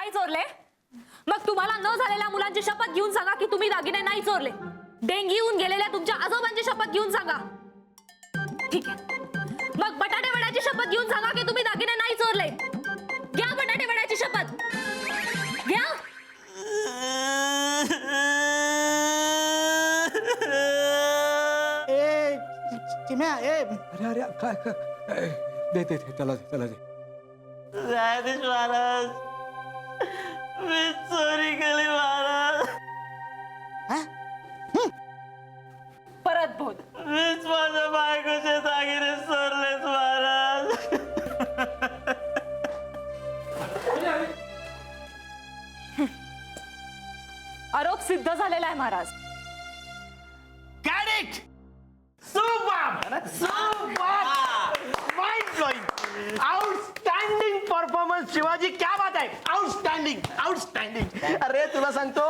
नाही चोरले? मग तुम्हाला न झालेल्या मुलांची शपथ घेऊन सांगा की तुम्ही दागिने नाही चोरले. डेंगी येऊन गेलेल्या तुमच्या आजोबांची शपथ घेऊन सांगा. ठीक आहे, मग बटाटे वड्याची शपथ घेऊन सांगा की तुम्ही दागिने नाही चोरले. घ्या बटाटे वड्याची शपथ घ्या. चिम्या, अरे अरे काय काय दे दे दे त्याला दे त्याला दे. न्यायाधीश महाराज, मी चोरी केली महाराज. परत बोल. मीच माझ्या बायकोचे दागिने चोरलेत महाराज. आरोप सिद्ध झालेला आहे Maharaj. Correct. Super super mind blowing outstanding performance Shivaji. क्या बात आहे. Outstanding outstanding. अरे तुला सांगतो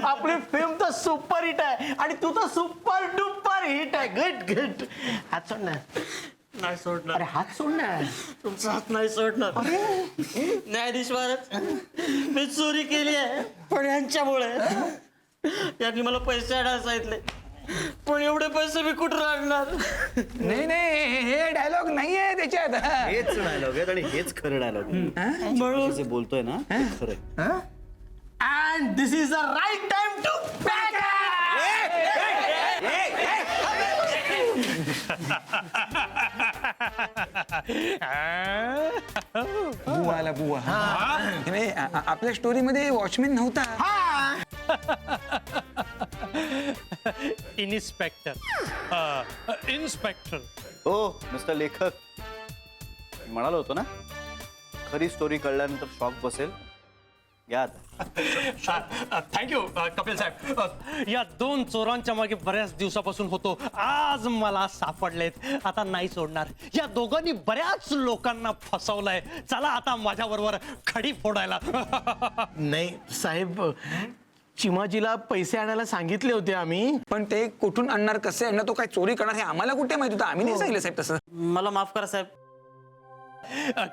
आपली फिल्म तर सुपर हिट आहे आणि तू तर सुपर डुपर हिट आहे. Good good. हात सोड ना. नाही सोडणार. अरे हात सोड ना. तुमचा हात नाही सोडणार. न्यायाधीश महाराज, मी चोरी केली आहे पण यांच्यामुळे. यांनी मला पैसे आणायला सांगितले पण एवढे पैसे मी कुठं आणणार. नाही नाही हे डायलॉग नाहीये त्याच्यात. हेच डायलॉग आहेत आणि हेच खरं डायलॉग म्हणून जे बोलतोय ना ते खरं. And this is the right time to pack. बुवा आला बुवा. नाही आपल्या स्टोरी मध्ये वॉचमॅन नव्हता. इन्स्पेक्टर. इन्स्पेक्टर. हो मिस्टर लेखक, मी म्हणालो होतो ना खरी स्टोरी कळल्यानंतर शॉक बसेल. घ्या आता. थँक्यू कपिल साहेब. या दोन चोरांच्या मागे बऱ्याच दिवसापासून होतो. आज मला सापडलेत. आता नाही सोडणार. या दोघांनी बऱ्याच लोकांना फसवलंय. चला आता माझ्या बरोबर खडी फोडायला. नाही साहेब, चिमाजीला पैसे आणायला सांगितले होते आम्ही. पण ते कुठून आणणार, कसे आणणार, तो काय चोरी करणार हे आम्हाला कुठे माहित होतं. आम्ही नाही सांगितलं साहेब तसं. मला माफ करा साहेब.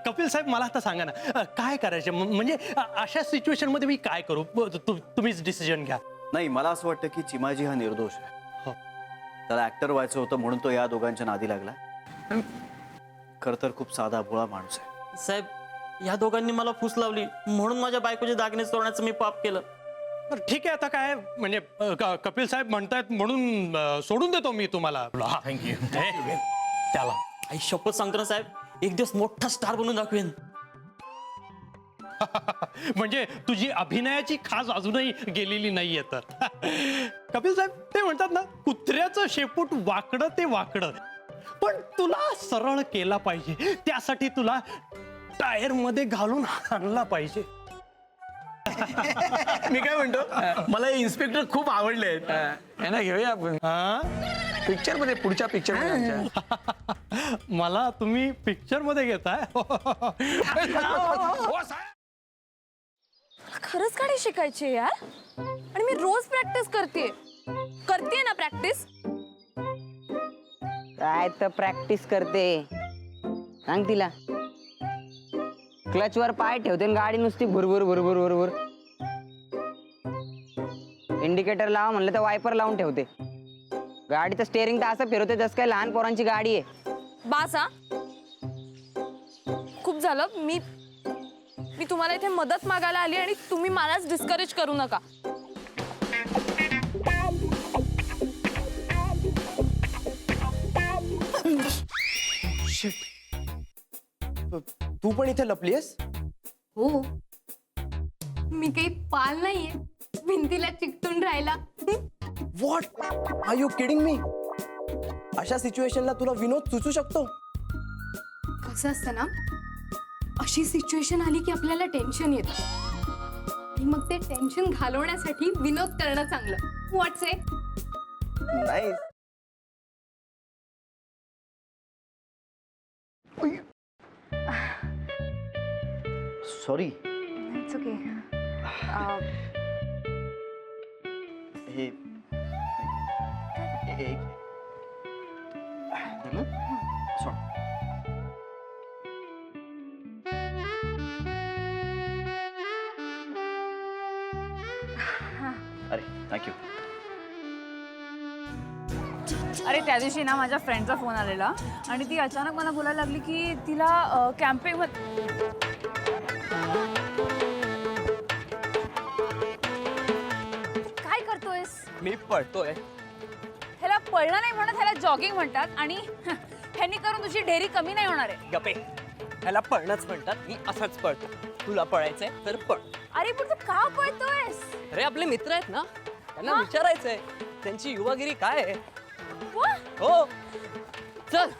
कपिल साहेब मला आता सांगा ना काय करायचं. म्हणजे अशा सिच्युएशन मध्ये मी काय करू. तुम्हीच डिसिजन घ्या. नाही मला असं वाटतं की चिमाजी हा निर्दोष आहे. हो. त्याला ऍक्टर व्हायचं होतं म्हणून तो या दोघांच्या नादी लागला. खर तर खूप साधा भोळा माणूस आहे. साहेब या दोघांनी मला फूस लावली म्हणून माझ्या बायकोचे दागिने चोरण्याचं मी पाप केलं. ठीक आहे आता काय म्हणजे कपिल साहेब म्हणतायत म्हणून सोडून देतो मी तुम्हाला. थँक्यू. त्याला आई शपथ सांगतो ना साहेब, एक दिवस मोठा स्टार बनून दाखवेन. म्हणजे तुझी अभिनयाची खास अजूनही गेलेली नाहीये तर. कपिल साहेब ते म्हणतात ना कुत्र्याचं शेपूट वाकडं ते वाकडं, पण तुला सरळ केला पाहिजे. त्यासाठी तुला टायर मध्ये घालून आणला पाहिजे. मी काय म्हणतो, मला हे इन्स्पेक्टर खूप आवडले. यांना घेऊया आपण पिक्चर मध्ये, पुढच्या पिक्चर मध्ये. मला तुम्ही पिक्चर मध्ये घेताय. खरंच गाडी शिकायची यार. आणि मी रोज प्रॅक्टिस करते ना प्रॅक्टिस. काय तर प्रॅक्टिस करते सांग तिला. क्लच वर पाय ठेवते आणि गाडी नुसती भुरभुर भुरभुर भुरभुर. इंडिकेटर लावा म्हणलं तर वायपर लावून ठेवते. गाडीचं स्टेअरिंग तर असं फिरवते जसं काय लहान पोरांची गाडी आहे. बास हा, खूप झालं. मी तुम्हाला इथे मदत मागायला आली आणि तुम्ही मलाच डिस्करेज करू नका. तू पण इथे लपलीयस? हो, मी काही पाल नाहीये भिंतीला चिकटून राहिला. What are you kidding me? अशा सिच्युएशनला तुला विनोद सुचू शकतो? कसं असतं ना, अशी सिच्युएशन आली की आपल्याला टेन्शन येतं आणि मग ते टेन्शन घालवण्यासाठी विनोद करणं चांगलं. व्हॉट्स इट? नाही सॉरी. It's okay. हे एक झालं? सोड. अरे थँक्यू. अरे त्या दिवशी ना माझ्या फ्रेंडचा फोन आलेला आणि ती अचानक मला बोलायला लागली की तिला कॅम्पिंग काय करतोयस? मी पळतोय. ह्याला पळणं नाही म्हणत, ह्याला जॉगिंग म्हणतात आणि ह्यांनी करून तुझी डेअरी कमी नाही होणार आहे. गपे, ह्याला पळणंच म्हणतात. मी असंच पळतो. तुला पळायचंय तर पळ. अरे पण तू का पळतोयस? अरे आपले मित्र आहेत ना, त्यांना विचारायचंय त्यांची युवागिरी काय आहे. वा, हो चल.